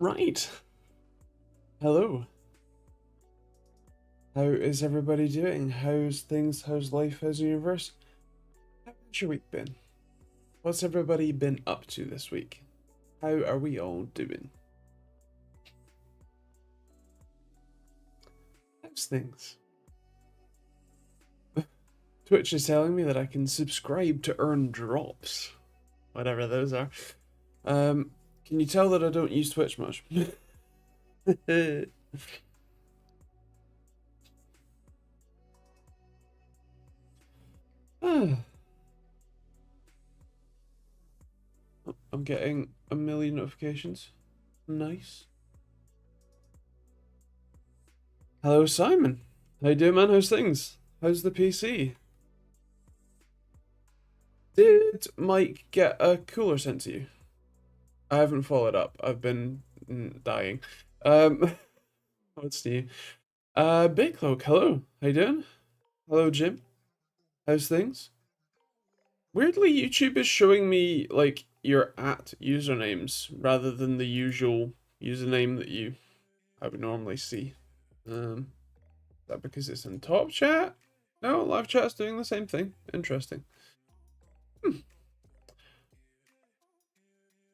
Right. Hello. How is everybody doing? How's things? How's life? How's the universe? How's your week been? What's everybody been up to this week? How are we all doing? How's things? Twitch is telling me that I can subscribe to earn drops. Whatever those are. Can you tell that I don't use Twitch much? I'm getting a million notifications. Nice. Hello, Simon. How you doing, man? How's things? How's the PC? Did Mike get a cooler sent to you? I haven't followed up. I've been dying. What's new? Big Cloak, hello. How you doing? Hello, Jim. How's things? Weirdly, YouTube is showing me, like, your usernames rather than the usual username that I would normally see. Is that because it's in top chat? No, live chat's doing the same thing. Interesting.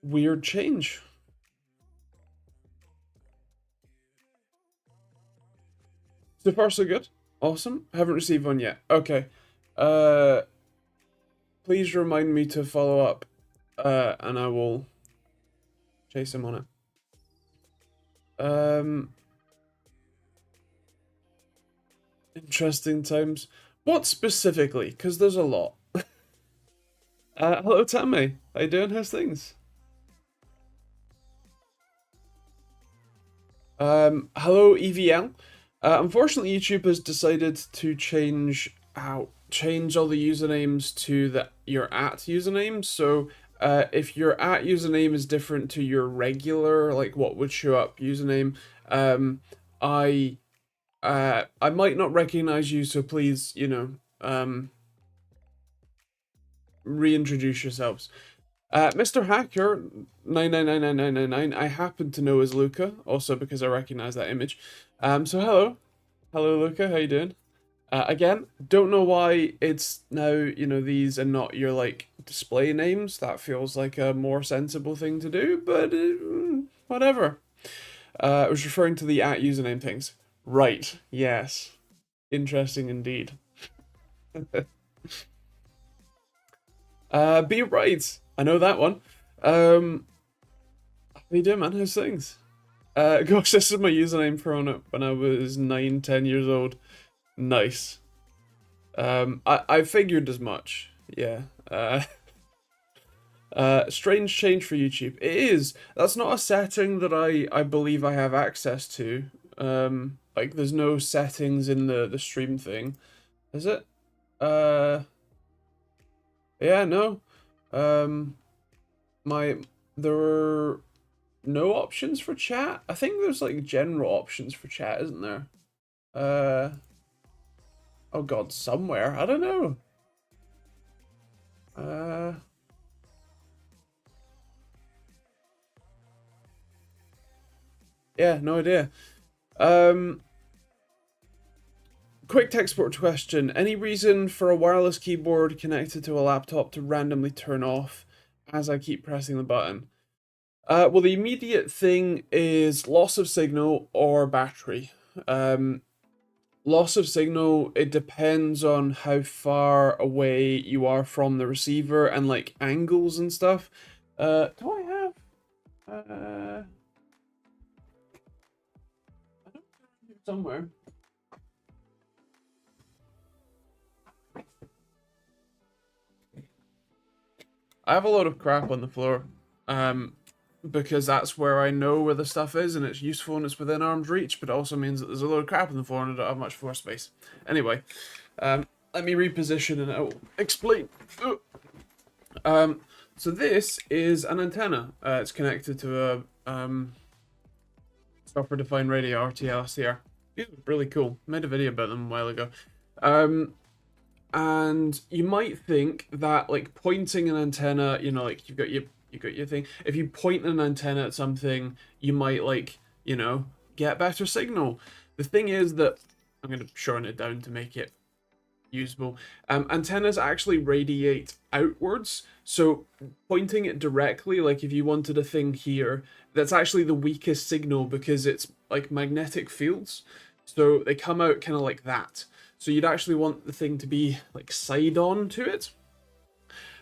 Weird change. So far, so good. Awesome. Haven't received one yet. Okay. Please remind me to follow up, and I will chase him on it. Interesting times. What specifically? Because there's a lot. Hello, Tammy. How you doing? How's things? Hello, EVL. Unfortunately, YouTube has decided to change all the usernames to your username. So, if your username is different to your regular, like what would show up username, I might not recognize you. So please, reintroduce yourselves. Mr. Hacker 9999999, I happen to know is Luca, also because I recognize that image. So hello Luca, how you doing? Again, don't know why it's now, these and not your like display names. That feels like a more sensible thing to do, but whatever. I was referring to the @username things. Right, yes. Interesting indeed. Be right. I know that one. How you doing, man? How's things? Gosh, this is my username for when I was 9, 10 years old. Nice. I figured as much. Yeah. Strange change for YouTube. It is. That's not a setting that I believe I have access to. Like there's no settings in the stream thing. Is it? Yeah, no. There were no options for chat. I think there's like general options for chat, isn't there? Oh god, somewhere. I don't know. Yeah, no idea. Quick tech support question. Any reason for a wireless keyboard connected to a laptop to randomly turn off as I keep pressing the button? Well, the immediate thing is loss of signal or battery. Loss of signal, it depends on how far away you are from the receiver and like angles and stuff. Do I have? I don't know, somewhere. I have a lot of crap on the floor, because that's where I know where the stuff is and it's useful and it's within arm's reach, but it also means that there's a lot of crap on the floor and I don't have much floor space. Anyway, let me reposition and I'll explain. So this is an antenna. It's connected to a software-defined radio, RTL-SDR. These are really cool. Made a video about them a while ago. And you might think that like pointing an antenna, like you've got your you got your thing. If you point an antenna at something, you might like, you know, get better signal. The thing is that I'm going to shorten it down to make it usable. Antennas actually radiate outwards, so pointing it directly, like if you wanted a thing here, that's actually the weakest signal because it's like magnetic fields, so they come out kind of like that. So you'd actually want the thing to be like side on to it.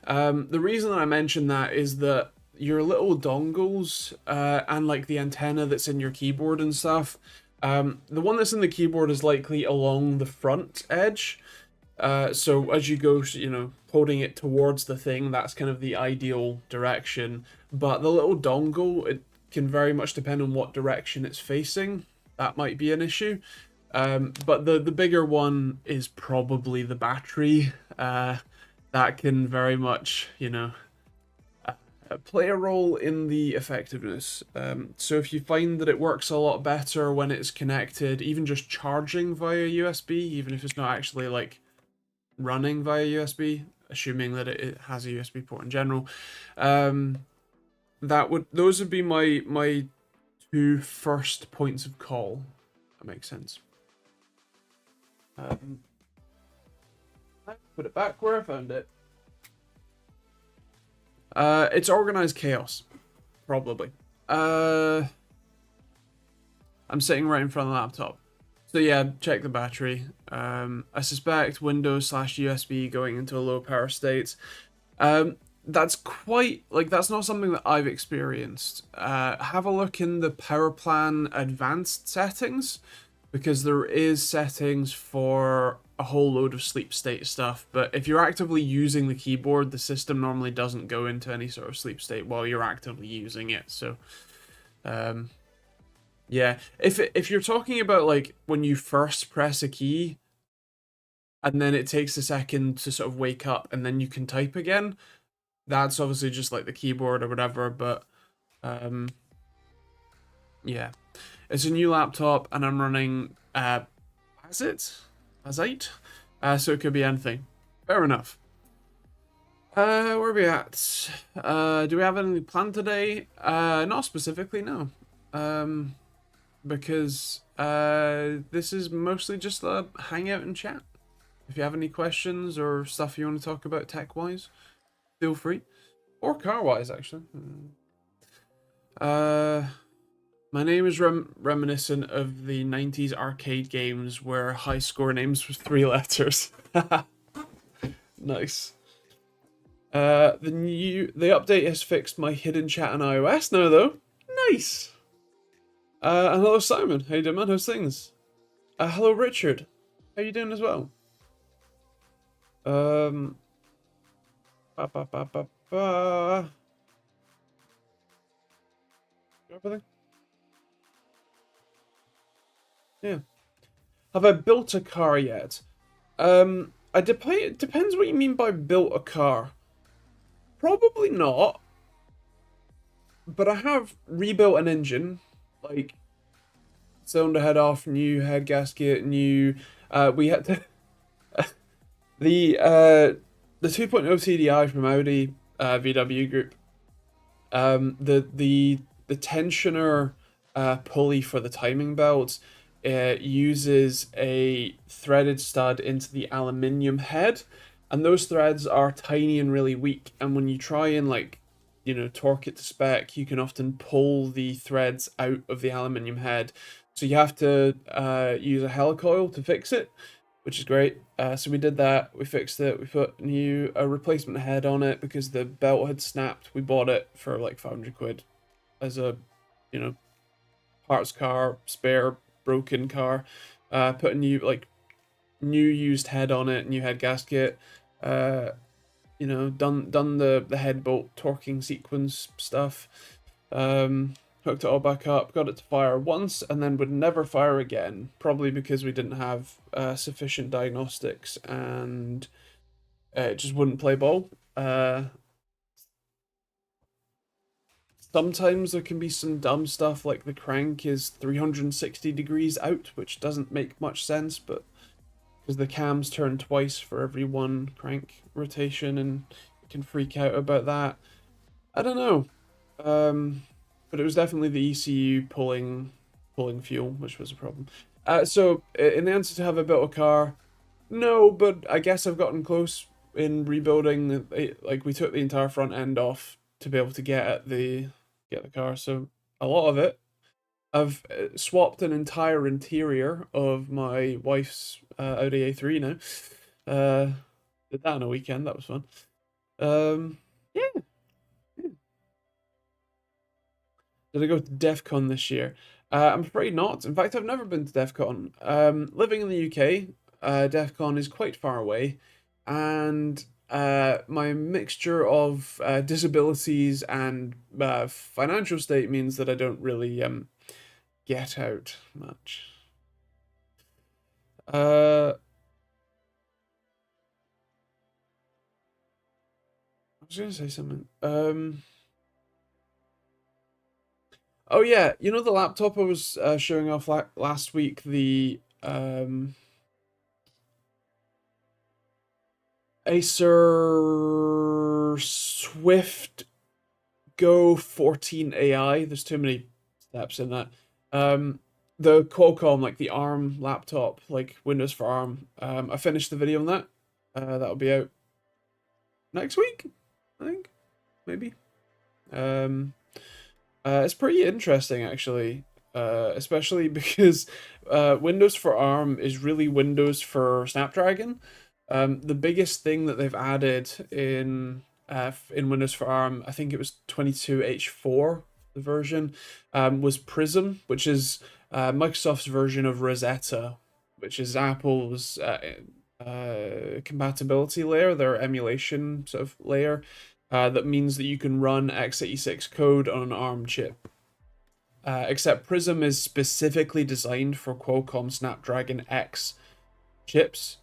The reason that I mention that is that your little dongles and like the antenna that's in your keyboard and stuff, the one that's in the keyboard is likely along the front edge. So as you go, you know, holding it towards the thing, that's kind of the ideal direction. But the little dongle, it can very much depend on what direction it's facing. That might be an issue. But the bigger one is probably the battery. That can very much, you know, play a role in the effectiveness. So if you find that it works a lot better when it's connected, even just charging via USB, even if it's not actually like running via USB, assuming that it has a USB port in general, those would be my two first points of call. That makes sense. Put it back where I found it. It's organized chaos, probably. I'm sitting right in front of the laptop. So yeah, check the battery. I suspect Windows/USB going into a low power state. That's quite, like, that's not something that I've experienced. Have a look in the power plan advanced settings, because there is settings for a whole load of sleep state stuff, but if you're actively using the keyboard, the system normally doesn't go into any sort of sleep state while you're actively using it. So yeah, if you're talking about like when you first press a key and then it takes a second to sort of wake up and then you can type again, that's obviously just like the keyboard or whatever. But yeah, it's a new laptop and I'm running Azite, so it could be anything. Fair enough. Where are we at? Do we have anything planned today? Not specifically, no. Because this is mostly just a hangout and chat. If you have any questions or stuff you want to talk about tech-wise, feel free. Or car-wise, actually. My name is reminiscent of the 90s arcade games where high score names were 3 letters. Nice. The update has fixed my hidden chat on iOS now, though. Nice. And hello, Simon. How you doing, man? How's things? Hello, Richard. How you doing as well? Everything? Yeah. Have I built a car yet? It depends what you mean by built a car. Probably not. But I have rebuilt an engine. Like, cylinder head off, new head gasket, new... we had to... the 2.0 TDI from Audi VW Group. The tensioner pulley for the timing belt uses a threaded stud into the aluminium head, and those threads are tiny and really weak, and when you try and like, you know, torque it to spec, you can often pull the threads out of the aluminium head, so you have to use a helicoil to fix it, which is great. So we did that, we fixed it, we put a replacement head on it because the belt had snapped. We bought it for like 500 quid as a, you know, parts car, spare, broken car. Put a new used head on it, new head gasket. You know, done the head bolt torquing sequence stuff. Hooked it all back up, got it to fire once, and then would never fire again. Probably because we didn't have sufficient diagnostics, and it just wouldn't play ball. Sometimes there can be some dumb stuff, like the crank is 360 degrees out, which doesn't make much sense, but because the cams turn twice for every one crank rotation, and you can freak out about that. I don't know. But it was definitely the ECU pulling fuel, which was a problem. So in the answer to have I built a car, no, but I guess I've gotten close in rebuilding it. Like we took the entire front end off to be able to get the car. So a lot of it. I've swapped an entire interior of my wife's Audi A3 now. Uh, did that on a weekend. That was fun. Um, yeah. Did I go to DEF CON this year? I'm afraid not. In fact, I've never been to DEF CON. Living in the UK, DEF CON is quite far away, and my mixture of disabilities and financial state means that I don't really get out much. I was gonna say something. Oh yeah, you know the laptop I was showing off last week, the Acer Swift Go 14 AI. There's too many steps in that. Um, the Qualcomm, like the ARM laptop, like Windows for ARM. I finished the video on that. That'll be out next week, I think, maybe. Um, it's pretty interesting actually, especially because Windows for ARM is really Windows for Snapdragon. The biggest thing that they've added in Windows for ARM, I think it was 22H4, the version, was Prism, which is Microsoft's version of Rosetta, which is Apple's compatibility layer, their emulation sort of layer, that means that you can run x86 code on an ARM chip. Except Prism is specifically designed for Qualcomm Snapdragon X chips.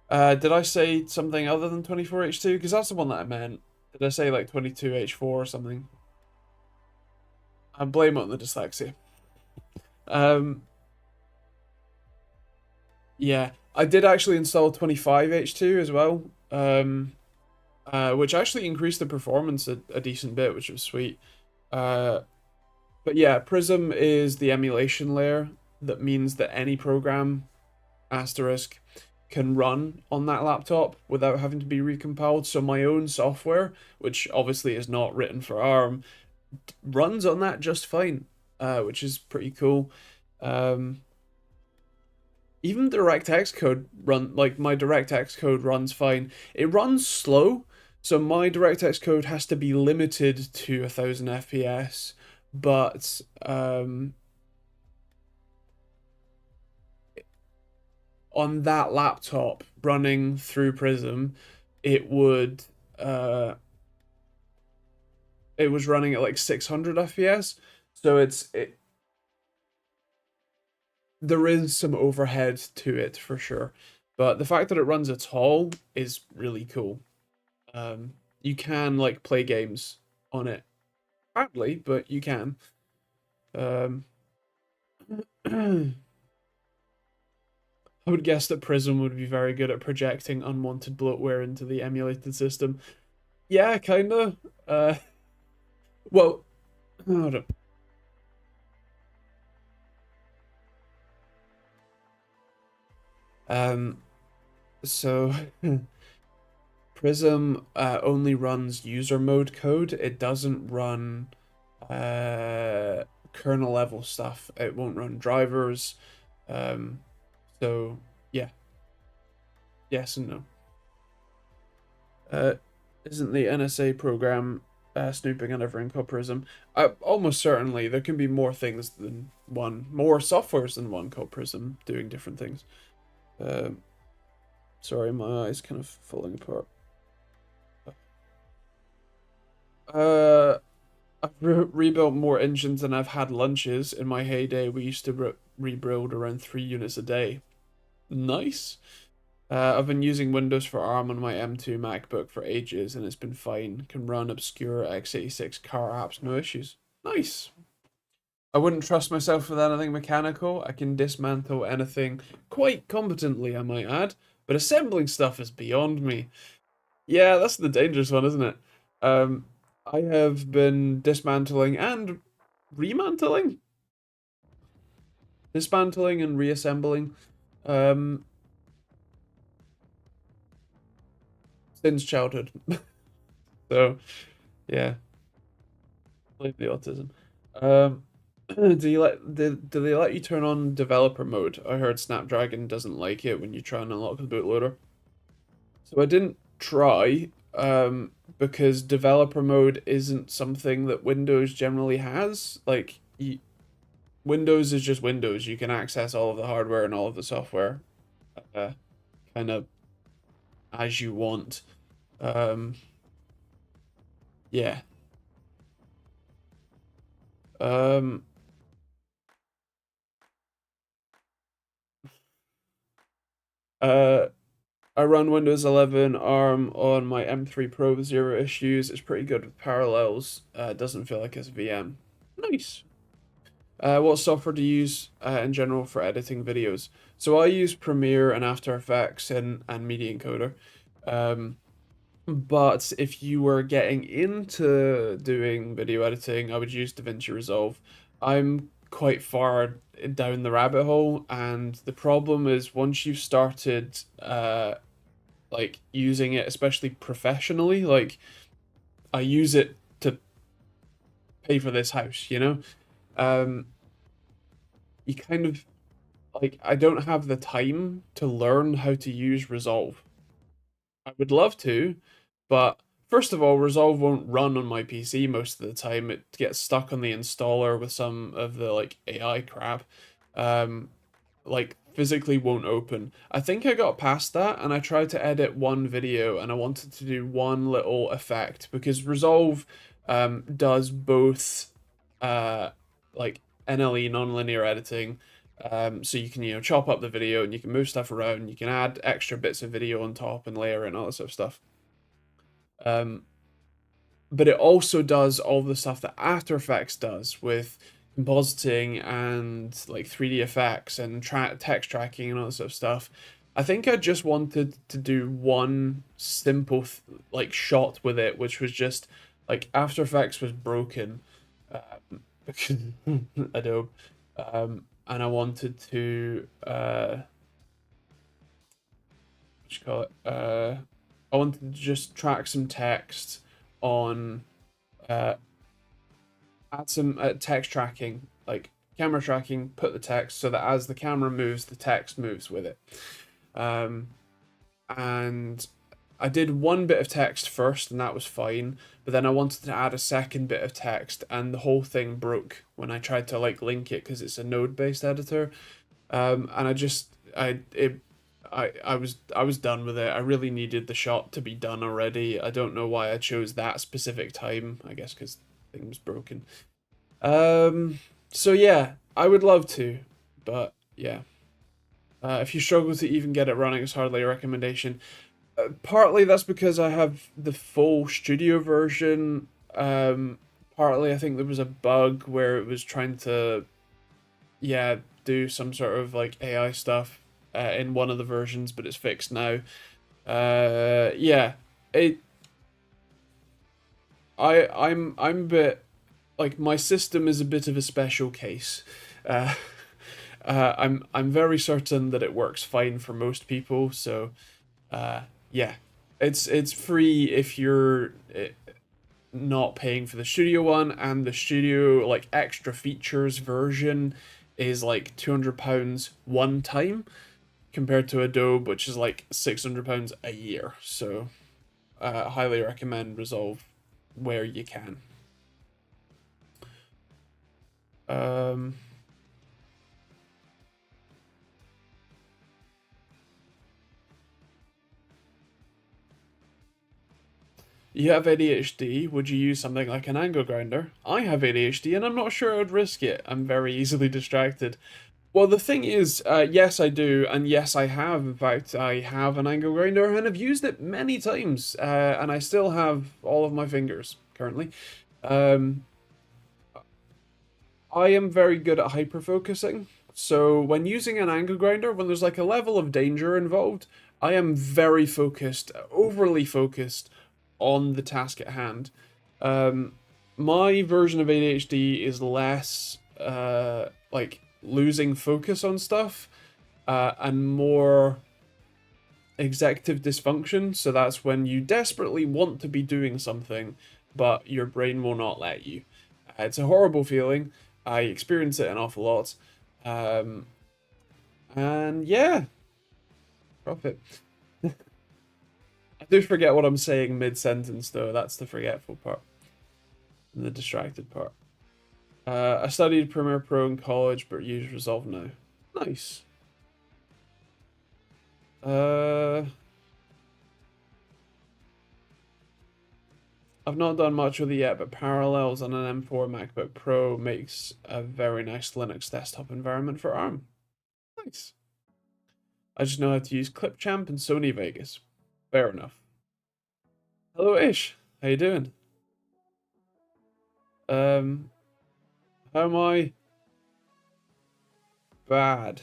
Did I say something other than 24H2? Because that's the one that I meant. Did I say like 22H4 or something? I blame it on the dyslexia. Um, yeah, I did actually install 25H2 as well, which actually increased the performance a decent bit, which was sweet. Uh, but yeah, Prism is the emulation layer that means that any program asterisk can run on that laptop without having to be recompiled. So my own software, which obviously is not written for ARM, runs on that just fine, which is pretty cool. Um, Even DirectX code run like my DirectX code runs fine. It runs slow, so my DirectX code has to be limited to 1000 FPS, but on that laptop running through Prism, it would it was running at like 600 FPS. So there is some overhead to it for sure. But the fact that it runs at all is really cool. You can like play games on it. Badly, but you can. Um I would guess that Prism would be very good at projecting unwanted bloatware into the emulated system. Yeah, kinda. Well, hold on. Um, so Prism only runs user mode code. It doesn't run kernel level stuff. It won't run drivers. Um, so yeah, yes and no. Uh, isn't the NSA program snooping on every called Prism? Almost certainly. There can be more things than one, more softwares than one called Prism doing different things. Sorry, my eyes kind of falling apart. Uh, I've rebuilt more engines than I've had lunches. In my heyday, we used to rebuild around 3 units a day. Nice. I've been using Windows for ARM on my M2 MacBook for ages, and it's been fine. Can run obscure x86 car apps, no issues. Nice. I wouldn't trust myself with anything mechanical. I can dismantle anything quite competently, I might add, but assembling stuff is beyond me. Yeah, that's the dangerous one, isn't it? Um, I have been dismantling and remantling, dismantling and reassembling, um, since childhood. So yeah, leave the autism. Um, do they let you turn on developer mode? I heard Snapdragon doesn't like it when you try and unlock the bootloader. So I didn't try, because developer mode isn't something that Windows generally has. Like, Windows is just Windows. You can access all of the hardware and all of the software, uh, kind of as you want. Um, yeah. Um, uh, I run Windows 11 ARM on my M3 Pro with zero issues. It's pretty good with parallels. It doesn't feel like it's a VM. Nice. What software do you use in general for editing videos? So I use Premiere and After Effects and Media Encoder. Um, but if you were getting into doing video editing, I would use DaVinci Resolve. I'm quite far down the rabbit hole, and the problem is once you've started like using it, especially professionally, like I use it to pay for this house, you know? Um, you kind of like I don't have the time to learn how to use Resolve. I would love to, but first of all, Resolve won't run on my PC most of the time. It gets stuck on the installer with some of the like AI crap. Um, like physically won't open. I think I got past that and I tried to edit one video and I wanted to do one little effect because Resolve does both like NLE nonlinear editing. So you can, chop up the video and you can move stuff around. You can add extra bits of video on top and layer and all that sort of stuff. Um, but it also does all the stuff that After Effects does with compositing and like 3D effects and text tracking and all that sort of stuff. I think I just wanted to do one simple like shot with it, which was just like After Effects was broken because Adobe, and I wanted to what you call it? I wanted to just track some text on uh, add some text tracking, like camera tracking, put the text so that as the camera moves, the text moves with it. Um, and I did one bit of text first, and that was fine. But then I wanted to add a second bit of text, and the whole thing broke when I tried to like link it because it's a node-based editor. And I just I was done with it. I really needed the shot to be done already. I don't know why I chose that specific time. I guess because the thing was broken. So yeah, I would love to, but yeah. If you struggle to even get it running, it's hardly a recommendation. Partly that's because I have the full studio version. Partly I think there was a bug where it was trying to, yeah, do some sort of like AI stuff in one of the versions, but it's fixed now. Yeah, it. I'm a bit like my system is a bit of a special case. Uh, I'm very certain that it works fine for most people. So yeah, it's free if you're not paying for the studio one, and the studio like extra features version is like £200 one time compared to Adobe, which is like £600 a year. So highly recommend Resolve where you can. Um, you have ADHD, would you use something like an angle grinder? I have ADHD and I'm not sure I would risk it. I'm very easily distracted. Well, the thing is, yes, I do, and yes, I have. In fact, I have an angle grinder and have used it many times, and I still have all of my fingers currently. Um, I am very good at hyperfocusing. So when using an angle grinder, when there's like a level of danger involved, I am very focused, overly focused on the task at hand. My version of ADHD is less like losing focus on stuff and more executive dysfunction. So that's when you desperately want to be doing something, but your brain will not let you. It's a horrible feeling. I experience it an awful lot. And yeah, profit. I do forget what I'm saying mid-sentence, though. That's the forgetful part. And the distracted part. I studied Premiere Pro in college, but use Resolve now. Nice. I've not done much with it yet, but Parallels on an M4 MacBook Pro makes a very nice Linux desktop environment for ARM. Nice. I just know how to use Clipchamp and Sony Vegas. Fair enough. Hello, Ish. How you doing? How am I? Bad.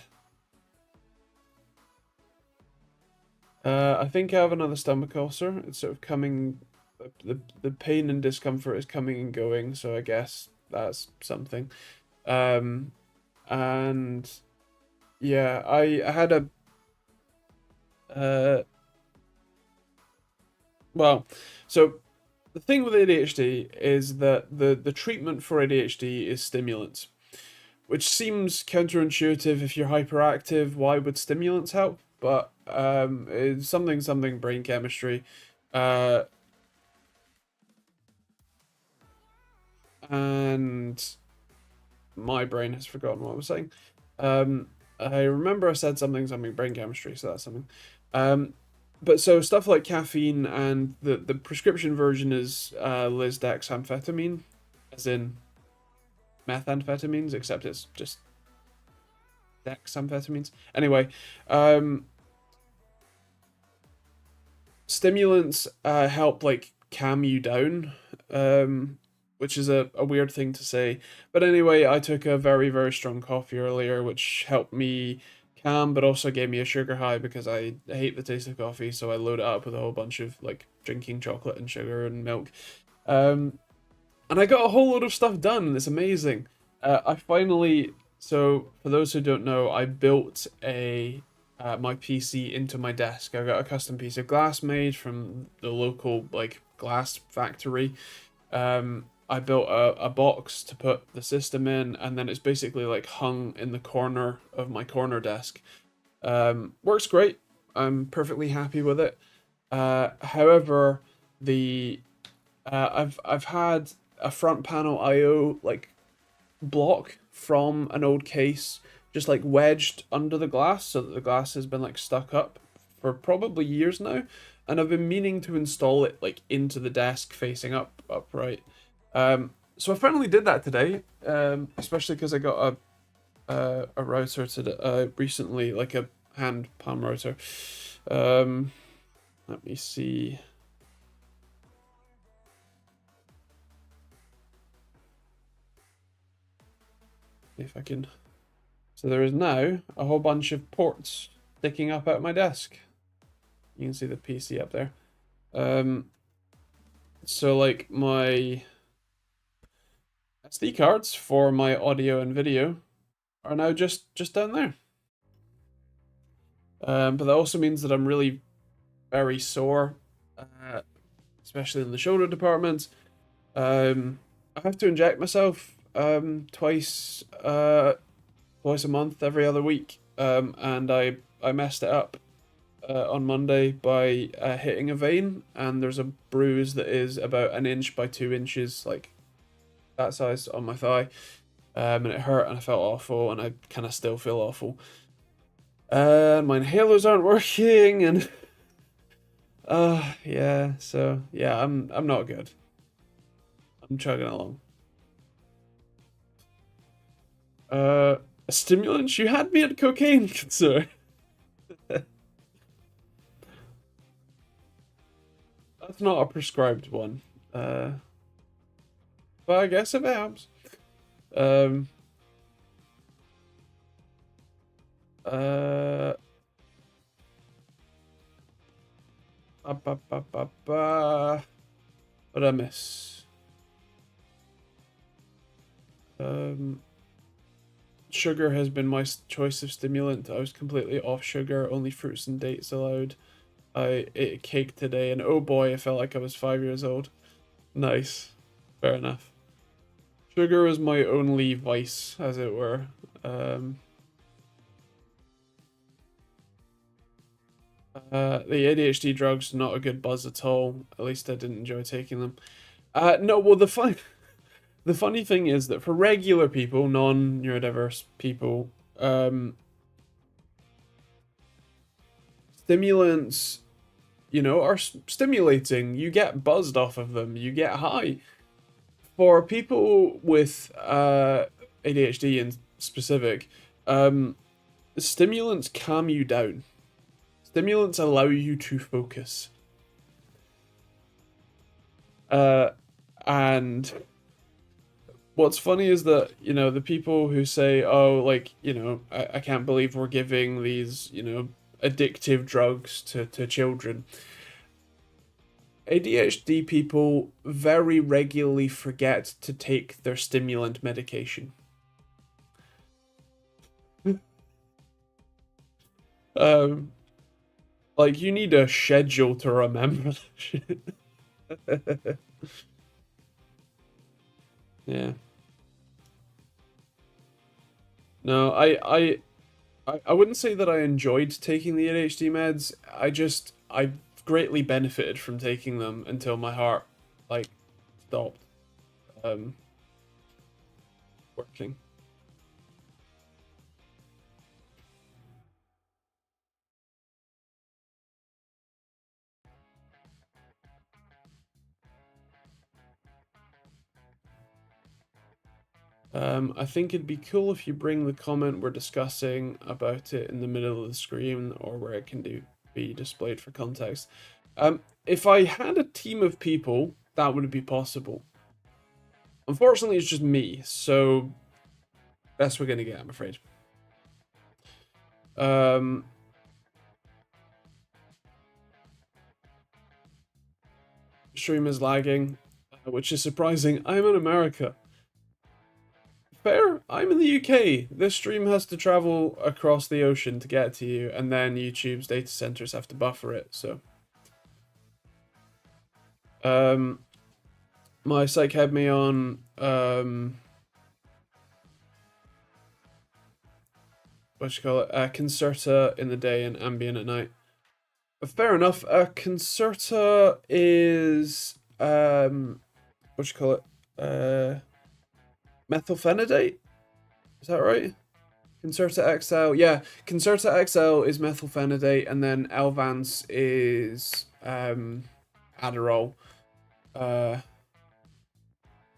I think I have another stomach ulcer. It's sort of coming. The pain and discomfort is coming and going, so I guess that's something. And yeah, I had a well, so the thing with ADHD is that the treatment for ADHD is stimulants, which seems counterintuitive. If you're hyperactive, why would stimulants help? But it's something brain chemistry. And my brain has forgotten what I was saying. I remember I said something brain chemistry, so that's something. But so stuff like caffeine and the prescription version is lisdexamfetamine, as in methamphetamines, except it's just dexamphetamines. Anyway, stimulants help like calm you down, which is a weird thing to say. But anyway, I took a very strong coffee earlier, which helped me calm, but also gave me a sugar high because I hate the taste of coffee, so I load it up with a whole bunch of like drinking chocolate and sugar and milk. And I got a whole load of stuff done, and it's amazing. I finally, so for those who don't know, I built my PC into my desk. I got a custom piece of glass made from the local like glass factory. I built a box to put the system in, and then it's basically like hung in the corner of my corner desk. Works great. I'm perfectly happy with it. However, the I've had a front panel I/O like block from an old case just like wedged under the glass, so that the glass has been like stuck up for probably years now, and I've been meaning to install it like into the desk facing upright. So I finally did that today, especially because I got a router to recently, like a hand palm router. Let me see. If I can. So there is now a whole bunch of ports sticking up out my desk. You can see the PC up there. So like my SD cards for my audio and video are now just down there. But that also means that I'm really very sore, especially in the shoulder department. I have to inject myself twice a month, every other week, and I messed it up on Monday by hitting a vein, and there's a bruise that is about 1 inch by 2 inches, like that size, on my thigh, and it hurt, and I felt awful, and I kind of still feel awful. My inhalers aren't working, and yeah, so yeah, I'm not good. I'm chugging along. A stimulant? You had me at cocaine, sir. That's not a prescribed one. But I guess if it helps. Um. What did I miss? Sugar has been my choice of stimulant. I was completely off sugar, only fruits and dates allowed. I ate a cake today, and oh boy, I felt like I was 5 years old. Nice. Fair enough. Sugar was my only vice, as it were. The ADHD drugs, not a good buzz at all. At least I didn't enjoy taking them. No, well, the funny thing is that for regular people, non-neurodiverse people, stimulants, are stimulating. You get buzzed off of them. You get high. For people with ADHD in specific, stimulants calm you down. Stimulants allow you to focus. And what's funny is that, the people who say, oh, like, I can't believe we're giving these, addictive drugs to children. ADHD people very regularly forget to take their stimulant medication. Like, you need a schedule to remember that shit. Yeah. No, I wouldn't say that I enjoyed taking the ADHD meds. I greatly benefited from taking them until my heart, like, stopped working. I think it'd be cool if you bring the comment we're discussing about it in the middle of the screen or where it can be displayed for context. If I had a team of people, that would be possible. Unfortunately, it's just me, so best we're gonna get, I'm afraid. Stream is lagging, which is surprising. I'm in America. Fair. I'm in the UK. This stream has to travel across the ocean to get to you, and then YouTube's data centers have to buffer it, so. My psych had me on, what you call it, Concerta in the day and Ambien at night. Fair enough. Concerta is, what you call it, methylphenidate? Is that right? Concerta XL, yeah. Concerta XL is methylphenidate, and then Elvance is Adderall.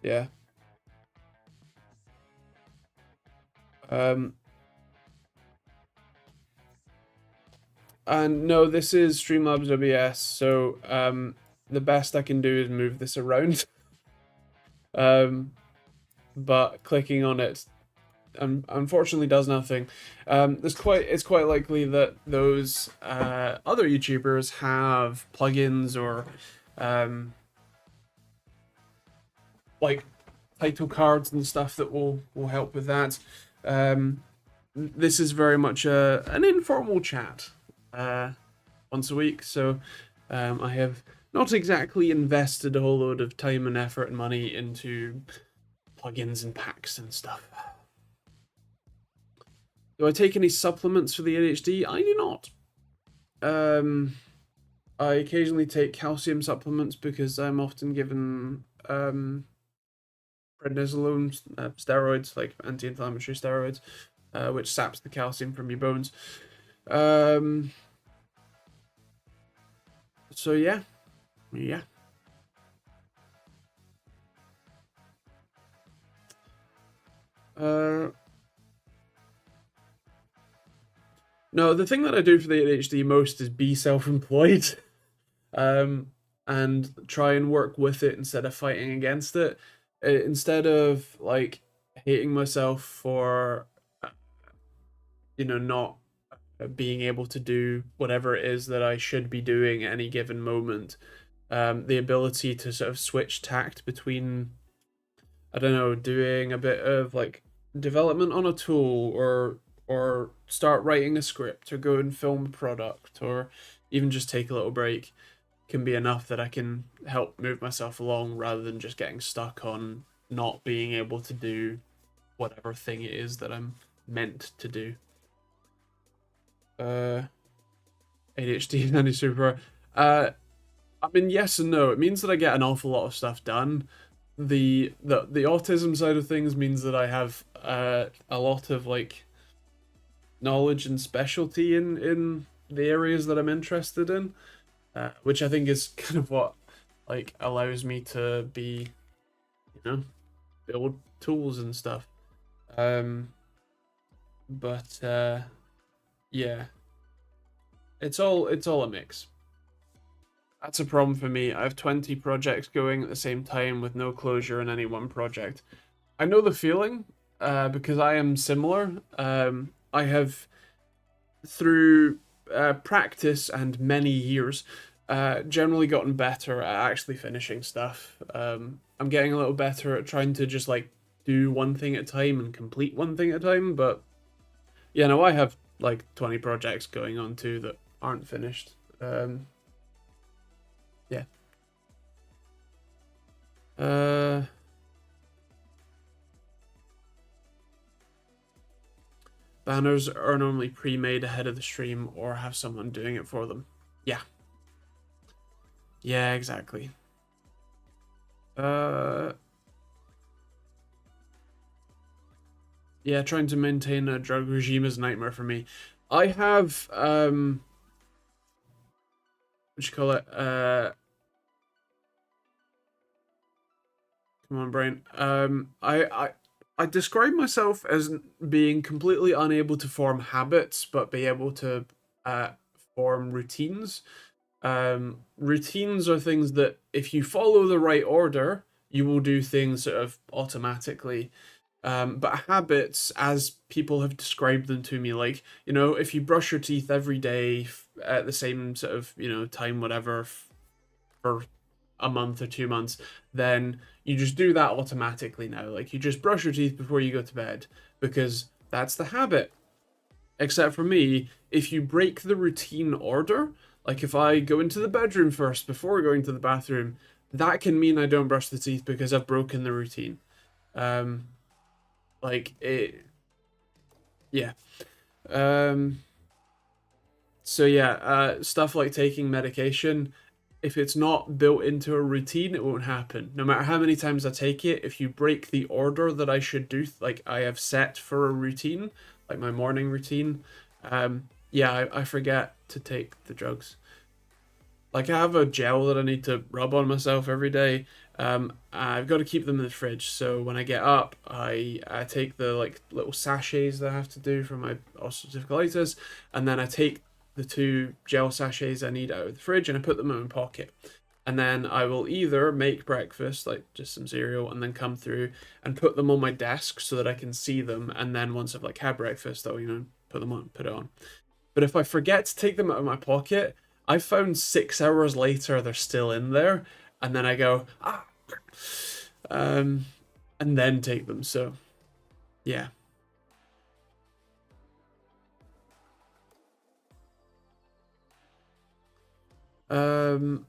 Yeah. And no, this is Streamlabs OBS, so the best I can do is move this around. But clicking on it unfortunately does nothing. It's quite likely that those other YouTubers have plugins or like title cards and stuff that will help with that. This is very much an informal chat once a week, so I have not exactly invested a whole load of time and effort and money into plugins and packs and stuff. Do I take any supplements for the ADHD? I do not. I occasionally take calcium supplements because I'm often given prednisolone steroids, like anti-inflammatory steroids, which saps the calcium from your bones. So yeah. No, the thing that I do for the ADHD most is be self-employed, and try and work with it instead of fighting against it. Instead of like hating myself for, not being able to do whatever it is that I should be doing at any given moment. The ability to sort of switch tact between I don't know, doing a bit of like development on a tool, or start writing a script, or go and film a product, or even just take a little break, can be enough that I can help move myself along rather than just getting stuck on not being able to do whatever thing it is that I'm meant to do. ADHD is any superpower. I mean, yes and no. It means that I get an awful lot of stuff done. The autism side of things means that I have a lot of like knowledge and specialty in the areas that I'm interested in, which I think is kind of what like allows me to be, you know, build tools and stuff. But yeah, it's all a mix. That's a problem for me. I have 20 projects going at the same time with no closure in any one project. I know the feeling, because I am similar. I have, through practice and many years, generally gotten better at actually finishing stuff. I'm getting a little better at trying to just like do one thing at a time and complete one thing at a time. But yeah, no, I have like 20 projects going on too that aren't finished. Yeah. Uh, Banners are normally pre-made ahead of the stream or have someone doing it for them. Yeah. Yeah, exactly. Yeah, trying to maintain a drug regime is a nightmare for me. I have what you call it? Come on, brain. I describe myself as being completely unable to form habits, but be able to uh form routines. Routines are things that if you follow the right order, you will do things sort of automatically. But habits, as people have described them to me, like, you know, if you brush your teeth every day at the same sort of, you know, time, whatever, for a month or 2 months, then you just do that automatically now. Like, you just brush your teeth before you go to bed because that's the habit. Except for me, if you break the routine order, like if I go into the bedroom first before going to the bathroom, that can mean I don't brush the teeth because I've broken the routine. Um, like it, yeah. Um, so yeah, stuff like taking medication, if it's not built into a routine, it won't happen. No matter how many times I take it, if you break the order that I should do, like I have set for a routine, like my morning routine, yeah, I forget to take the drugs. Like I have a gel that I need to rub on myself every day. I've got to keep them in the fridge. So when I get up, I take the like little sachets that I have to do for my ulcerative colitis, and then I take the two gel sachets I need out of the fridge and I put them in my pocket. And then I will either make breakfast, like just some cereal, and then come through and put them on my desk so that I can see them. And then once I've like had breakfast, I'll, you know, put them on, put it on. But if I forget to take them out of my pocket, I found 6 hours later they're still in there, and then I go um, and then take them. So yeah, um,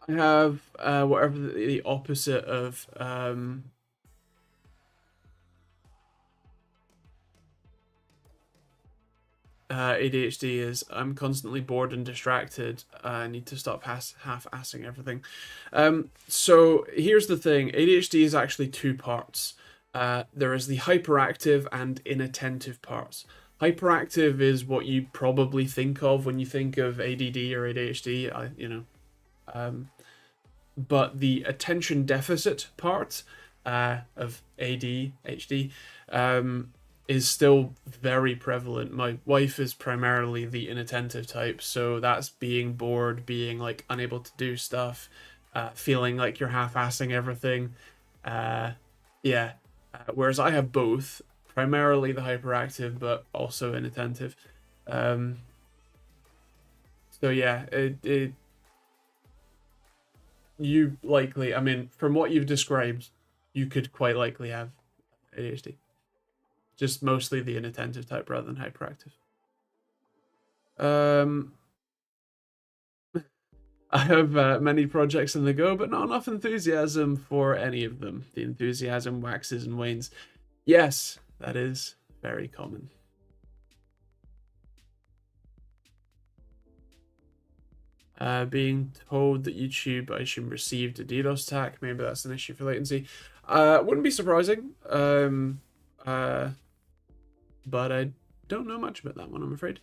I have whatever the opposite of ADHD is. I'm constantly bored and distracted. I need to stop half-assing everything. So here's the thing. ADHD is actually two parts. There is the hyperactive and inattentive parts. Hyperactive is what you probably think of when you think of ADD or ADHD. You know, but the attention deficit part of ADHD is still very prevalent. My wife is primarily the inattentive type, so that's being bored, being like unable to do stuff, feeling like you're half-assing everything. Uh, yeah. Whereas I have both, primarily the hyperactive, but also inattentive. Um, so yeah, it you likely, I mean, from what you've described, you could quite likely have ADHD. Just mostly the inattentive type rather than hyperactive. I have many projects in the go, but not enough enthusiasm for any of them. The enthusiasm waxes and wanes. Yes, that is very common. Being told that YouTube, I assume, received a DDoS attack. Maybe that's an issue for latency. Wouldn't be surprising. But I don't know much about that one, I'm afraid.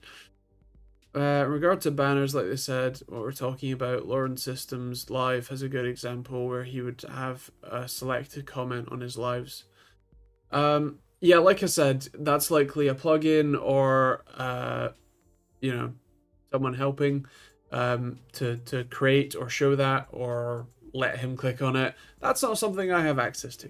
In regard to banners, like they said, what we're talking about, Lawrence Systems Live has a good example where he would have a selected comment on his lives. Yeah, like I said, that's likely a plugin or, you know, someone helping to create or show that or let him click on it. That's not something I have access to.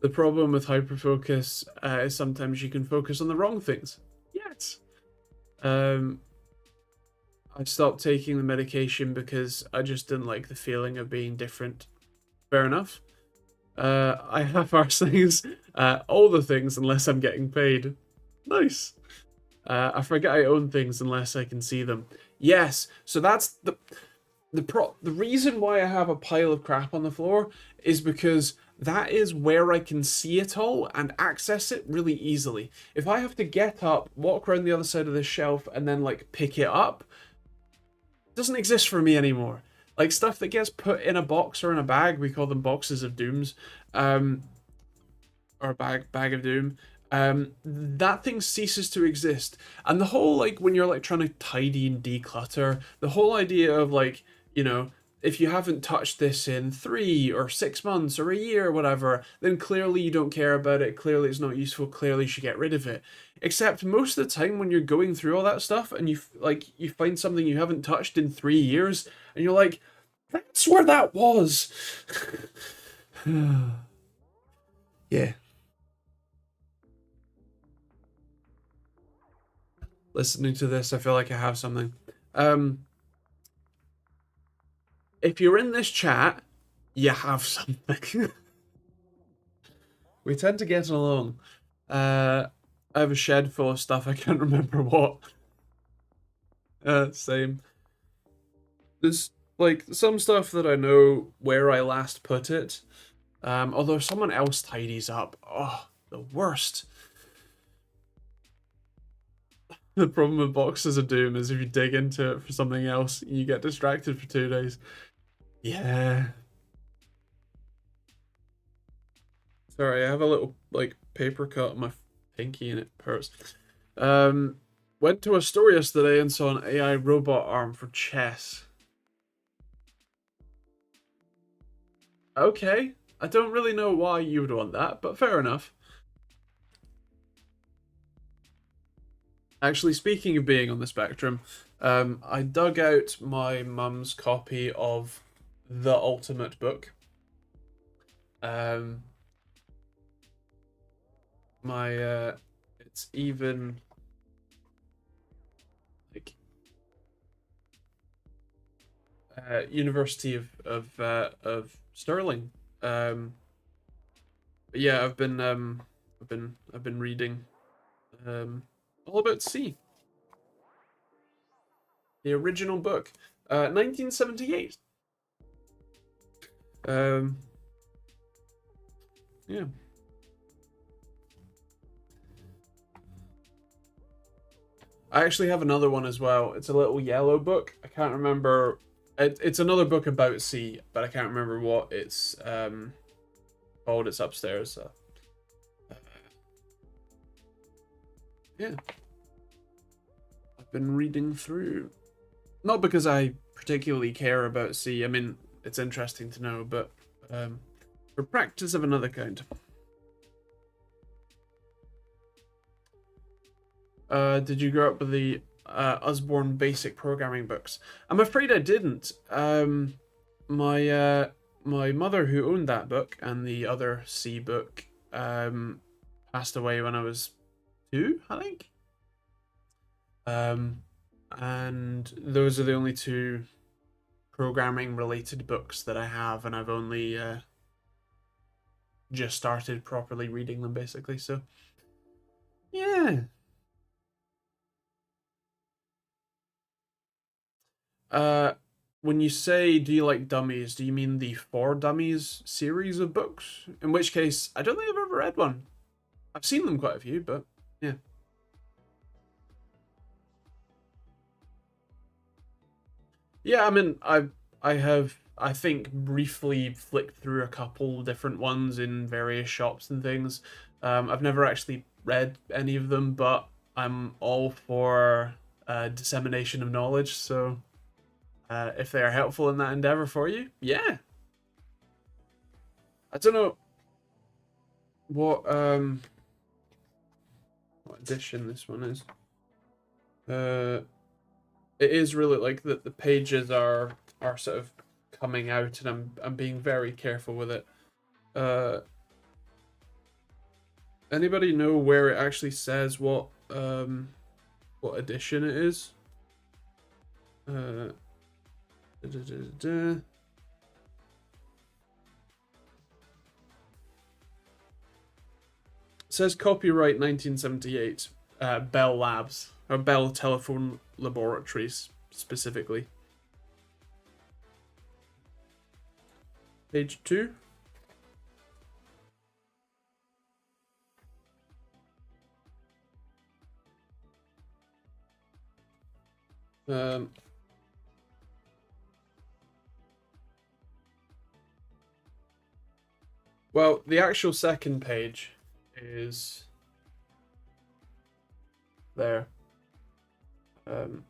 The problem with hyperfocus is sometimes you can focus on the wrong things. Yes. I stopped taking the medication because I just didn't like the feeling of being different. Fair enough. I have arse things, all the things unless I'm getting paid. Nice. I forget I own things unless I can see them. Yes. So that's the reason why I have a pile of crap on the floor is because that is where I can see it all and access it really easily. If I have to get up, walk around the other side of this shelf, and then like pick it up, it doesn't exist for me anymore. Like stuff that gets put in a box or in a bag, we call them boxes of dooms, or a bag of doom. That thing ceases to exist. And the whole like when you're like trying to tidy and declutter, the whole idea of like, you know, if you haven't touched this in 3 or 6 months or a year or whatever, then clearly you don't care about it. Clearly it's not useful. Clearly you should get rid of it. Except most of the time when you're going through all that stuff and you find something you haven't touched in 3 years and you're like, that's where that was. Yeah. Listening to this, I feel like I have something. If you're in this chat, you have something. We tend to get along. I have a shed full of stuff, I can't remember what. Same. There's like some stuff that I know where I last put it. Although someone else tidies up. Oh, the worst. The problem with Boxes of Doom is if you dig into it for something else, you get distracted for 2 days. Yeah. Sorry, I have a little like paper cut on my pinky and it hurts. Went to a store yesterday and saw an AI robot arm for chess. Okay, I don't really know why you would want that, but fair enough. Actually, speaking of being on the spectrum, I dug out my mum's copy of The Ultimate Book. It's even like University of Stirling. But yeah, I've been reading all about C. The original book, 1978. Yeah. I actually have another one as well. It's a little yellow book. I can't remember. It's another book about C, but I can't remember what it's called. It's upstairs. So. Yeah. I've been reading through. Not because I particularly care about C. I mean, it's interesting to know, but for practice of another kind. Did you grow up with the Usborne basic programming books? I'm afraid I didn't. My mother, who owned that book and the other C book, passed away when I was 2, I think. and those are the only two programming related books that I have, and I've only just started properly reading them basically. So yeah. Uh, when you say do you like dummies, do you mean the For Dummies series of books? In which case, I don't think I've ever read one. I've seen them quite a few, but yeah. Yeah, I mean, I have I think briefly flicked through a couple different ones in various shops and things. I've never actually read any of them, but I'm all for dissemination of knowledge. So if they are helpful in that endeavor for you, yeah. I don't know what what edition this one is. Uh, it is really like the pages are sort of coming out, and I'm being very careful with it. Uh, Anybody know where it actually says what edition it is? Uh, da, da, da, da. It says copyright 1978, Bell Labs or Bell Telephone Laboratories specifically. Page 2. Um, well, the actual second page is there. So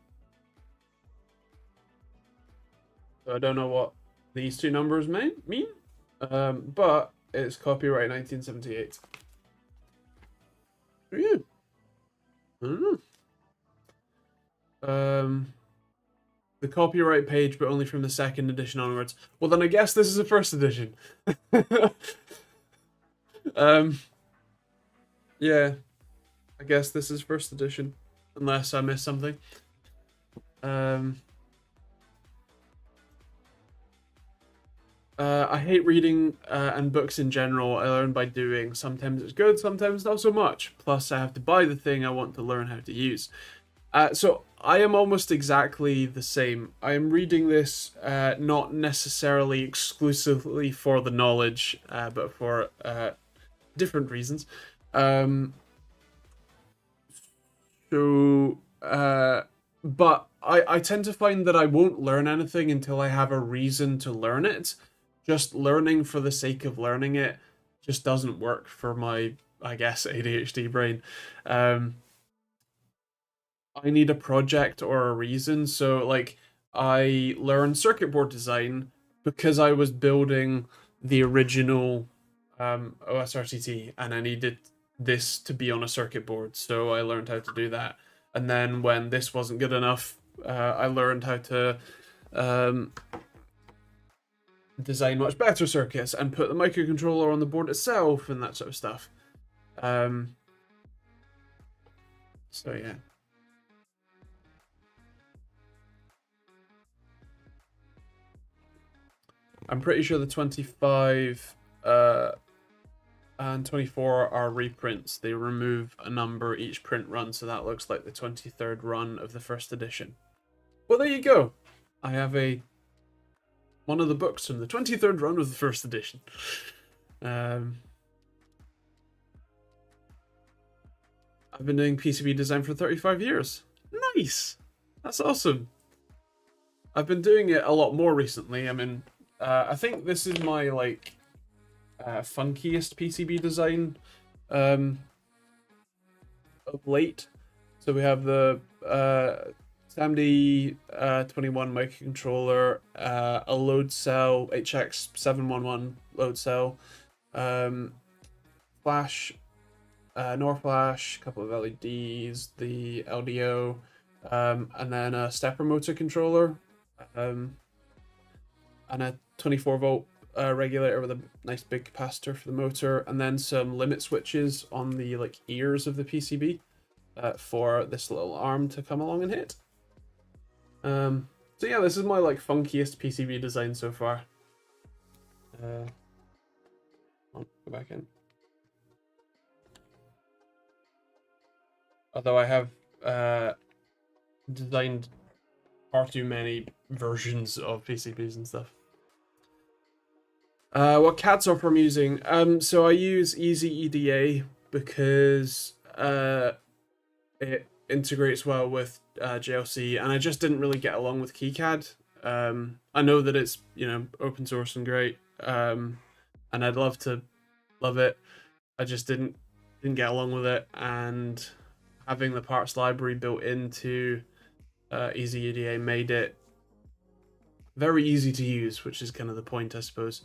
I don't know what these two numbers mean, but it's copyright 1978. Yeah. I don't know. The copyright page, but only from the second edition onwards. Well, then I guess this is a first edition. um, yeah, I guess this is first edition, unless I missed something. I hate reading and books in general. I learn by doing. Sometimes it's good, sometimes not so much. Plus, I have to buy the thing I want to learn how to use. So I am almost exactly the same. I am reading this not necessarily exclusively for the knowledge, but for different reasons. Um, but I tend to find that I won't learn anything until I have a reason to learn it. Just learning for the sake of learning it just doesn't work for my, I guess, ADHD brain. Um, I need a project or a reason. So, like, I learned circuit board design because I was building the original OSRTT, and I needed this to be on a circuit board. So I learned how to do that. And then when this wasn't good enough, I learned how to um, design much better circuits and put the microcontroller on the board itself and that sort of stuff. Um, so yeah. I'm pretty sure the 25 and 24 are reprints. They remove a number each print run, so that looks like the 23rd run of the first edition. Well, there you go. I have one of the books from the 23rd run of the first edition. I've been doing PCB design for 35 years. Nice. That's awesome. I've been doing it a lot more recently. I mean, I think this is my like funkiest PCB design of late. So we have the SAMD 21 microcontroller, a load cell, HX711 load cell, flash, NOR flash, a couple of LEDs, the LDO, and then a stepper motor controller, and a 24 volt regulator with a nice big capacitor for the motor, and then some limit switches on the like ears of the PCB for this little arm to come along and hit. So yeah, this is my like funkiest PCB design so far. I'll go back in. Although I have designed far too many versions of PCBs and stuff. What CAD software I'm using? So I use Easy EDA because it integrates well with JLC, and I just didn't really get along with KiCad. I know that it's open source and great, and I'd love it. I just didn't get along with it, and having the parts library built into Easy EDA made it very easy to use, which is kind of the point, I suppose.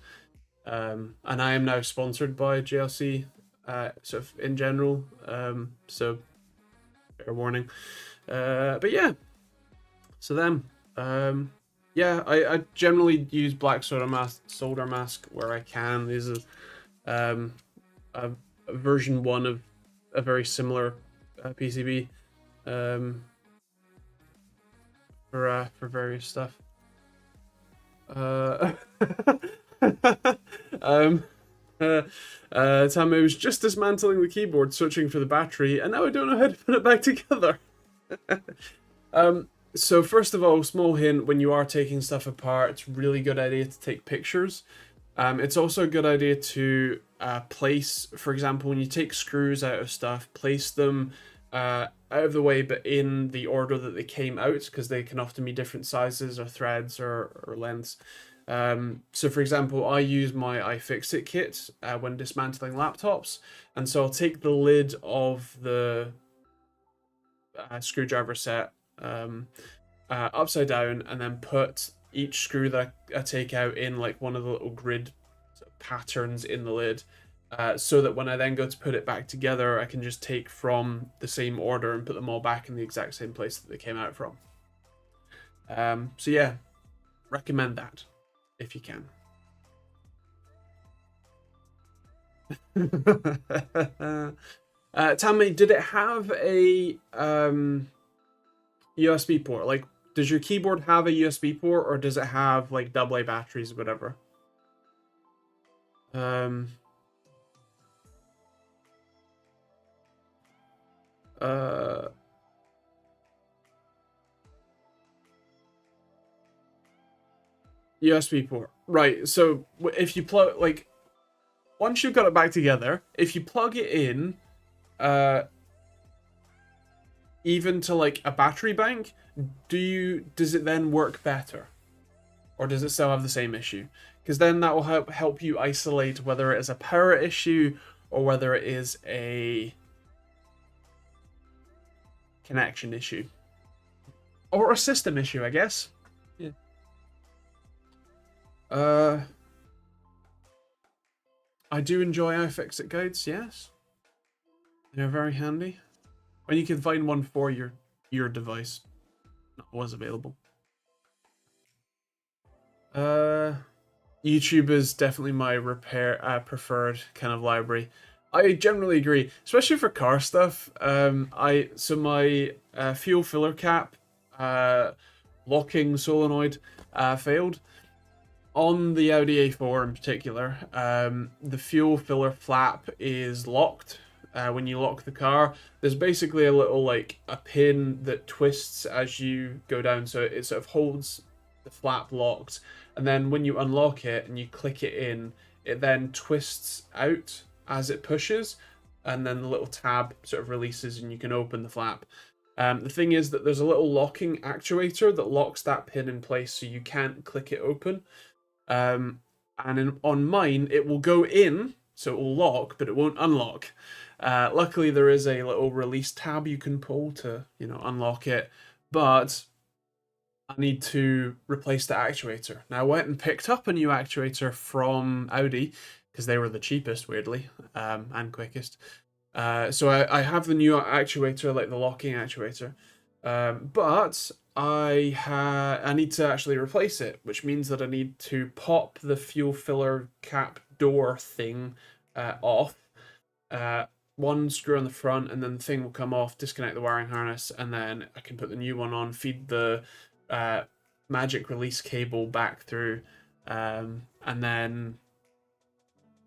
And I am now sponsored by JLC, sort of in general. So fair warning. But yeah, so then, yeah, I generally use black solder mask where I can. This is a version 1 of a very similar PCB for various stuff. Tammy was just dismantling the keyboard, searching for the battery, and now I don't know how to put it back together. So first of all, small hint, when you are taking stuff apart, it's a really good idea to take pictures. It's also a good idea to place, for example, when you take screws out of stuff, place them out of the way, but in the order that they came out, because they can often be different sizes or threads or lengths. So for example, I use my iFixit kit when dismantling laptops, and so I'll take the lid of the screwdriver set upside down, and then put each screw that I take out in like one of the little grid patterns in the lid, so that when I then go to put it back together, I can just take from the same order and put them all back in the exact same place that they came out from. So yeah, recommend that if you can. Tammy, did it have a USB port? Like, does your keyboard have a USB port, or does it have like AA batteries or whatever? USB port. Right, so if you plug, like, once you've got it back together, if you plug it in, even to like a battery bank, does it then work better? Or does it still have the same issue? Because then that will help you isolate whether it is a power issue or whether it is a connection issue. Or a system issue, I guess. Yeah. I do enjoy iFixit guides, yes. They're very handy. When you can find one for your device. That was available. YouTube is definitely my preferred kind of library. I generally agree, especially for car stuff. My fuel filler cap locking solenoid failed on the Audi A4 in particular. The fuel filler flap is locked. When you lock the car, there's basically a little like a pin that twists as you go down, so it sort of holds the flap locked, and then when you unlock it and you click it in, it then twists out as it pushes, and then the little tab sort of releases and you can open the flap. The thing is that there's a little locking actuator that locks that pin in place so you can't click it open. And on mine, it will go in, so it will lock, but it won't unlock. Luckily, there is a little release tab you can pull to, unlock it, but I need to replace the actuator. Now, I went and picked up a new actuator from Audi, because they were the cheapest, weirdly, and quickest. So I have the new actuator, like the locking actuator, but I need to actually replace it, which means that I need to pop the fuel filler cap door thing off. One screw on the front, and then the thing will come off, disconnect the wiring harness, and then I can put the new one on, feed the magic release cable back through, and then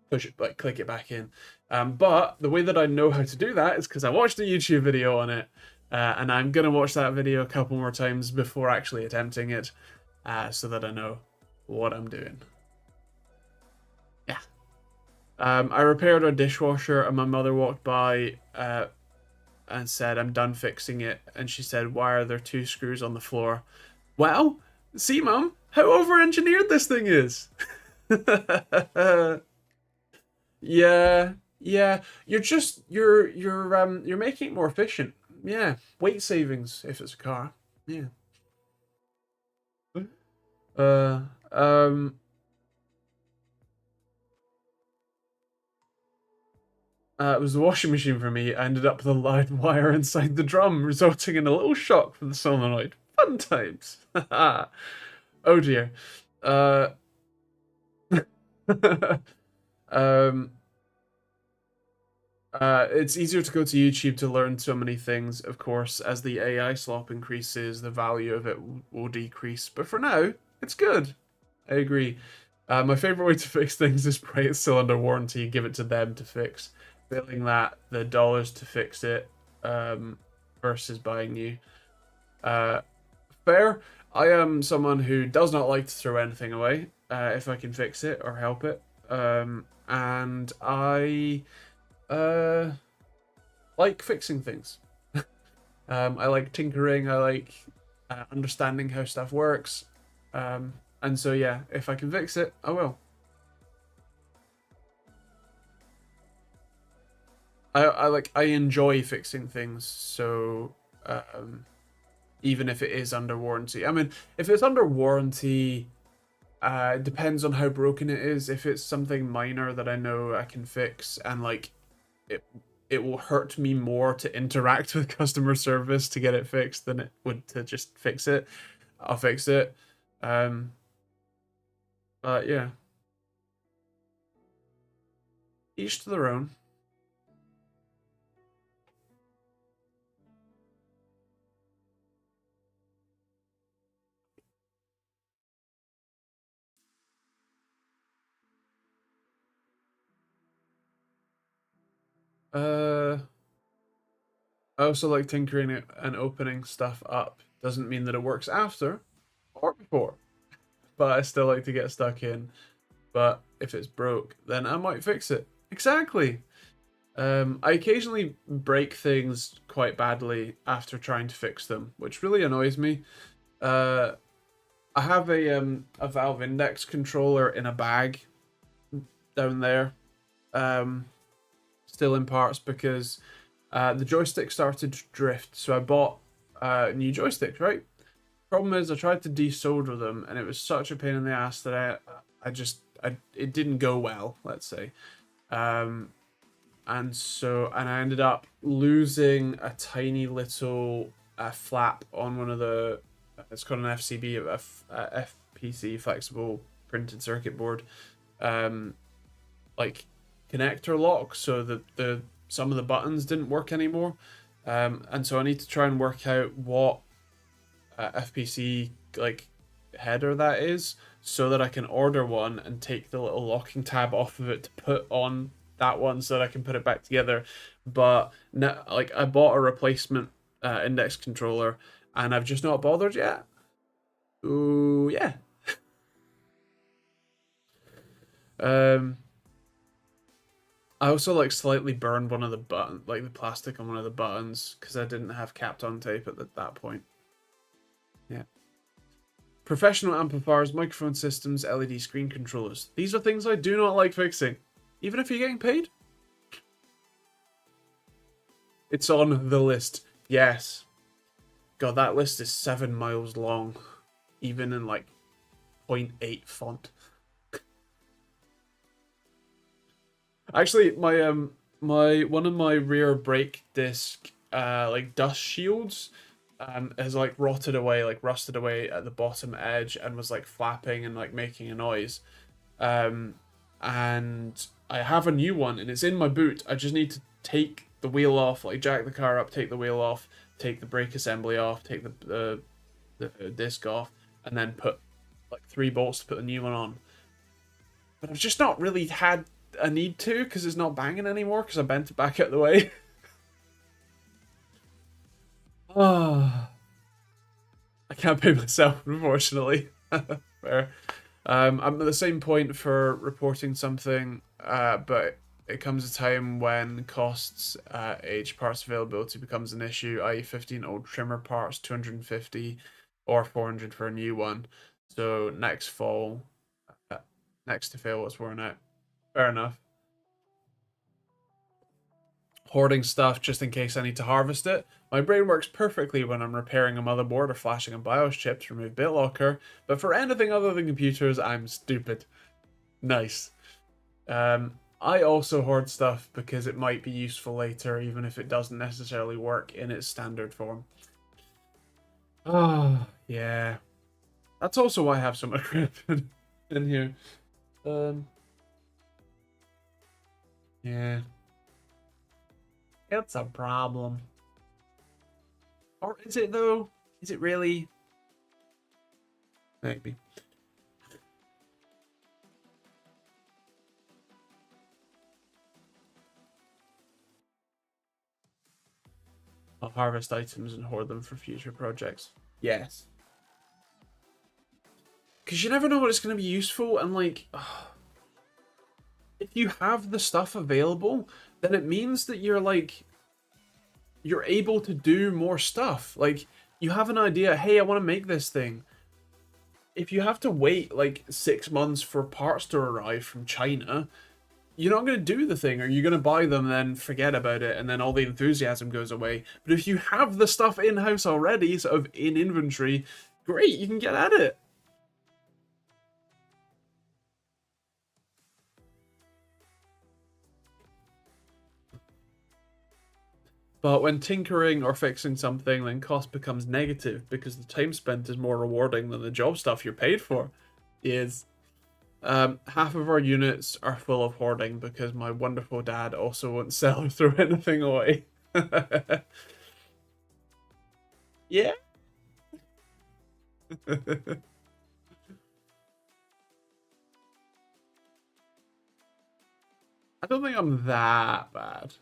push it, like click it back in. But the way that I know how to do that is because I watched a YouTube video on it, and I'm gonna watch that video a couple more times before actually attempting it, so that I know what I'm doing. Yeah. I repaired a dishwasher, and my mother walked by and said, "I'm done fixing it." And she said, "Why are there 2 screws on the floor?" Well, see, Mum, how over-engineered this thing is. Yeah, yeah. You're making it more efficient. Yeah, weight savings if it's a car. Yeah. Uh, um, it was the washing machine for me. I ended up with a live wire inside the drum, resulting in a little shock for the solenoid. Fun times. Oh dear. Uh, um, it's easier to go to YouTube to learn so many things. Of course, as the AI slop increases, the value of it will decrease. But for now, it's good. I agree. My favorite way to fix things is pray it's still under warranty, give it to them to fix. Failing that, the dollars to fix it versus buying new. Uh, Fair. I am someone who does not like to throw anything away if I can fix it or help it. And I uh, like fixing things. I like tinkering. I like understanding how stuff works. And so yeah, if I can fix it, I will. I enjoy fixing things. So even if it is under warranty, I mean, if it's under warranty, it depends on how broken it is. If it's something minor that I know I can fix, and like it it will hurt me more to interact with customer service to get it fixed than it would to just fix it, I'll fix it. Um, but yeah, each to their own. Uh, I also like tinkering it and opening stuff up. Doesn't mean that it works after or before, but I still like to get stuck in. But if it's broke, then I might fix it. Exactly. I occasionally break things quite badly after trying to fix them, which really annoys me. Uh, I have a Valve Index controller in a bag down there, um, still in parts because the joystick started to drift. So I bought new joysticks. Right. Problem is, I tried to desolder them, and it was such a pain in the ass that I it didn't go well. Let's say. Um, and I ended up losing a tiny little flap on one of the it's called an FCB, FPC flexible printed circuit board, um, like connector lock, so that the some of the buttons didn't work anymore, and so I need to try and work out what FPC like header that is, so that I can order one and take the little locking tab off of it to put on that one so that I can put it back together. But now, like, I bought a replacement index controller and I've just not bothered yet. Ooh, yeah. Um, I also like slightly burned one of the button, like the plastic on one of the buttons, because I didn't have capped on tape at that point. Yeah. Professional amplifiers, microphone systems, LED screen controllers. These are things I do not like fixing. Even if you're getting paid? It's on the list. Yes. God, that list is 7 miles long. Even in like 0.8 font. Actually, my one of my rear brake disc like dust shields has like rotted away, like rusted away at the bottom edge and was like flapping and like making a noise. Um and I have a new one and it's in my boot. I just need to take the wheel off, like jack the car up, take the wheel off, take the brake assembly off, take the the disc off, and then put like 3 bolts to put the new one on. But I've just not really had a need to, because it's not banging anymore, because I bent it back out of the way. Oh, I can't pay myself, unfortunately. Fair. I'm at the same point for reporting something, but it comes a time when costs, age parts availability becomes an issue, i.e. 15 old trimmer parts, 250 or 400 for a new one. So next fall, next to fail what's worn out. Fair enough. Hoarding stuff just in case I need to harvest it. My brain works perfectly when I'm repairing a motherboard or flashing a BIOS chip to remove BitLocker, but for anything other than computers, I'm stupid. Nice. I also hoard stuff because it might be useful later, even if it doesn't necessarily work in its standard form. Oh, yeah. That's also why I have so much crap in here. Yeah. It's a problem. Or is it though? Is it really? Maybe. I'll harvest items and hoard them for future projects. Yes. Because you never know what it's going to be useful, and like, if you have the stuff available, then it means that you're able to do more stuff. Like, you have an idea, hey, I want to make this thing. If you have to wait like 6 months for parts to arrive from China, you're not going to do the thing, or you're going to buy them and then forget about it, and then all the enthusiasm goes away. But if you have the stuff in-house already, sort of in inventory, great, you can get at it. But when tinkering or fixing something, then cost becomes negative because the time spent is more rewarding than the job stuff you're paid for. Is half of our units are full of hoarding because my wonderful dad also won't sell or throw anything away. Yeah. I don't think I'm that bad.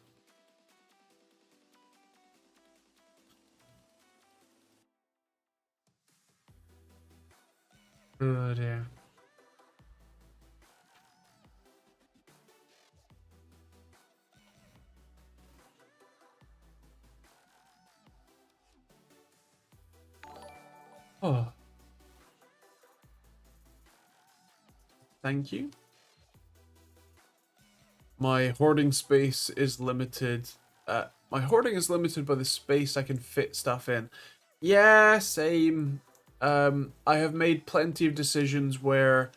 Oh dear. Oh. Thank you. My hoarding space is limited. My hoarding is limited by the space I can fit stuff in. Yeah, same. I have made plenty of decisions where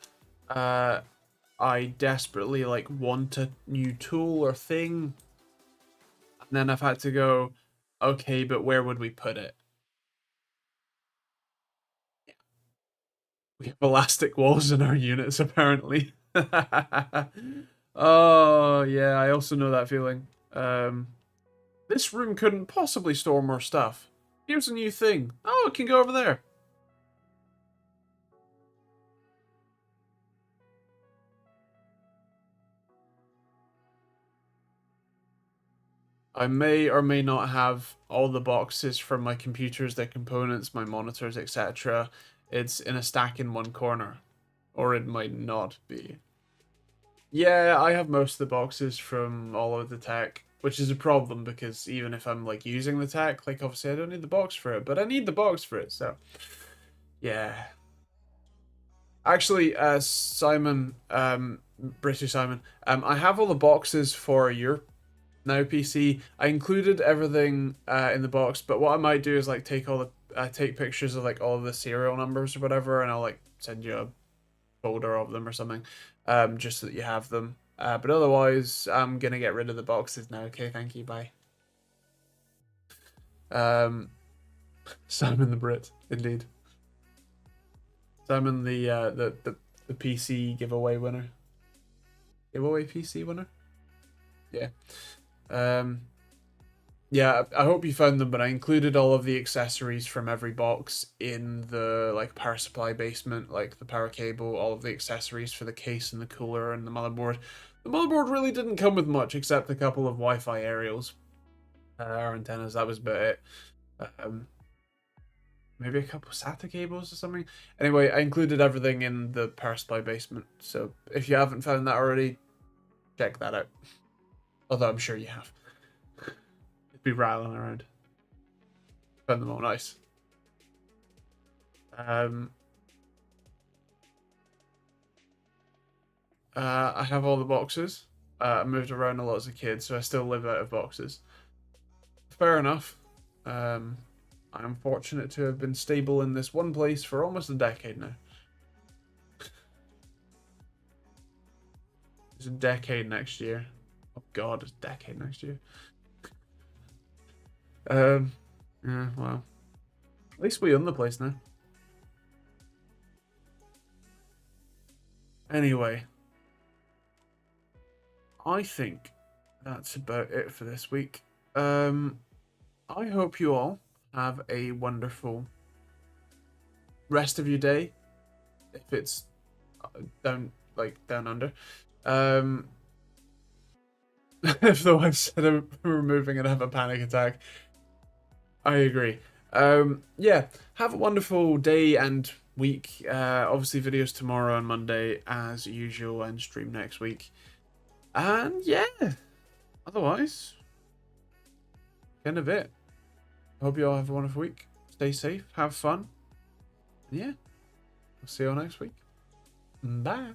I desperately like want a new tool or thing, and then I've had to go, okay, but where would we put it? We have elastic walls in our units, apparently. Oh, yeah, I also know that feeling. This room couldn't possibly store more stuff. Here's a new thing. Oh, it can go over there. I may or may not have all the boxes from my computers, their components, my monitors, etc. It's in a stack in one corner. Or it might not be. Yeah, I have most of the boxes from all of the tech, which is a problem because even if I'm like using the tech, like obviously I don't need the box for it, but I need the box for it, so yeah. Actually, Simon, British Simon, I have all the boxes for your now PC. I included everything in the box, but what I might do is like take pictures of like all of the serial numbers or whatever, and I'll like send you a folder of them or something, just so that you have them. But otherwise, I'm gonna get rid of the boxes now. Okay, thank you. Bye. Um, Simon the Brit, indeed. Simon the PC giveaway winner. Giveaway PC winner. Yeah. Um. Yeah, I hope you found them, but I included all of the accessories from every box in the like power supply basement, like the power cable, all of the accessories for the case and the cooler and the motherboard. The motherboard really didn't come with much except a couple of Wi-Fi aerials, or antennas. That was about it. Um, Maybe a couple SATA cables or something. Anyway, I included everything in the power supply basement. So if you haven't found that already, check that out. Although I'm sure you have. It'd be rattling around. Found them all nice. Um, I have all the boxes. I moved around a lot as a kid, so I still live out of boxes. Fair enough. I'm fortunate to have been stable in this one place for almost a decade now. It's a decade next year. Oh God, it's a decade next year. Yeah, well, at least we own the place now. Anyway, I think that's about it for this week. I hope you all have a wonderful rest of your day. If it's down under. Um, if the wife said we're moving and have a panic attack, I agree. Yeah, have a wonderful day and week. Obviously, videos tomorrow and Monday as usual, and stream next week. And yeah, otherwise, kind of it. Hope you all have a wonderful week. Stay safe, have fun. Yeah, I'll see you all next week. Bye.